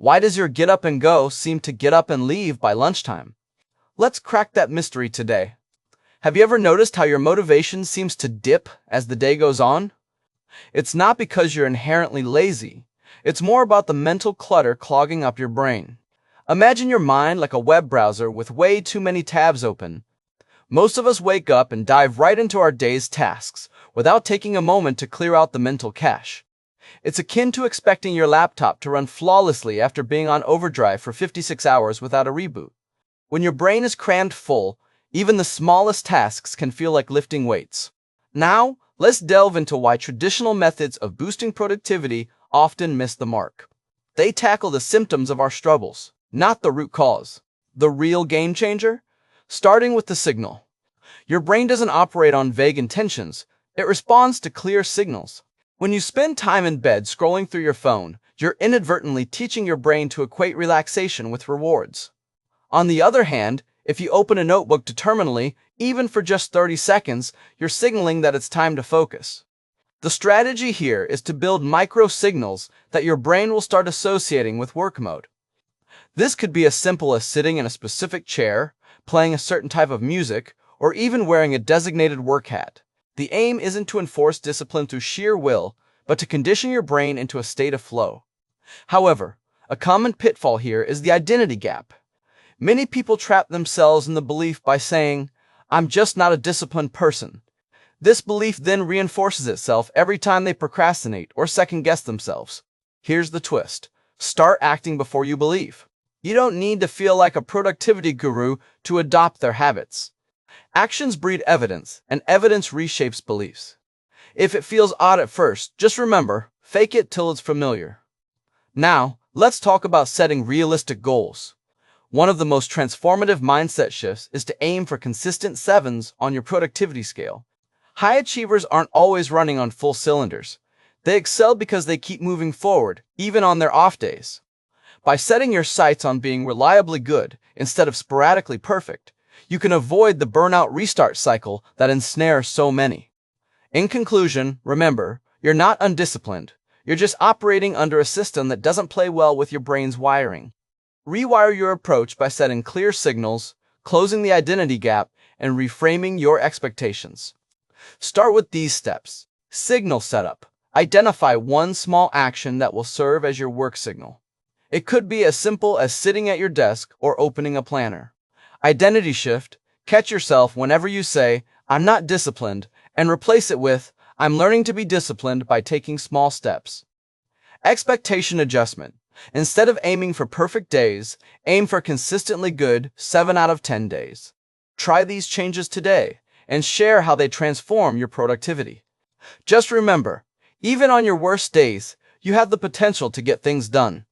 Why does your get up and go seem to get up and leave by lunchtime? Let's crack that mystery today. Have you ever noticed how your motivation seems to dip as the day goes on? It's not because you're inherently lazy. It's more about the mental clutter clogging up your brain. Imagine your mind like a web browser with way too many tabs open. Most of us wake up and dive right into our day's tasks without taking a moment to clear out the mental cache. It's akin to expecting your laptop to run flawlessly after being on overdrive for 56 hours without a reboot. When your brain is crammed full, even the smallest tasks can feel like lifting weights. Now, let's delve into why traditional methods of boosting productivity often miss the mark. They tackle the symptoms of our struggles, not the root cause. The real game changer? Starting with the signal. Your brain doesn't operate on vague intentions, it responds to clear signals. When you spend time in bed scrolling through your phone, you're inadvertently teaching your brain to equate relaxation with rewards. On the other hand, if you open a notebook determinedly, even for just 30 seconds, you're signaling that it's time to focus. The strategy here is to build micro signals that your brain will start associating with work mode. This could be as simple as sitting in a specific chair, playing a certain type of music, or even wearing a designated work hat. The aim isn't to enforce discipline through sheer will, but to condition your brain into a state of flow. However, a common pitfall here is the identity gap. Many people trap themselves in the belief by saying, "I'm just not a disciplined person." This belief then reinforces itself every time they procrastinate or second-guess themselves. Here's the twist. Start acting before you believe. You don't need to feel like a productivity guru to adopt their habits. Actions breed evidence, and evidence reshapes beliefs. If it feels odd at first, just remember, fake it till it's familiar. Now, let's talk about setting realistic goals. One of the most transformative mindset shifts is to aim for consistent sevens on your productivity scale. High achievers aren't always running on full cylinders. They excel because they keep moving forward, even on their off days. By setting your sights on being reliably good instead of sporadically perfect, you can avoid the burnout restart cycle that ensnares so many. In conclusion, remember, you're not undisciplined. You're just operating under a system that doesn't play well with your brain's wiring. Rewire your approach by setting clear signals, closing the identity gap, and reframing your expectations. Start with these steps. Signal setup. Identify one small action that will serve as your work signal. It could be as simple as sitting at your desk or opening a planner. Identity shift. Catch yourself whenever you say, "I'm not disciplined," and replace it with, "I'm learning to be disciplined by taking small steps." Expectation adjustment. Instead of aiming for perfect days, aim for consistently good 7 out of 10 days. Try these changes today and share how they transform your productivity. Just remember, even on your worst days, you have the potential to get things done.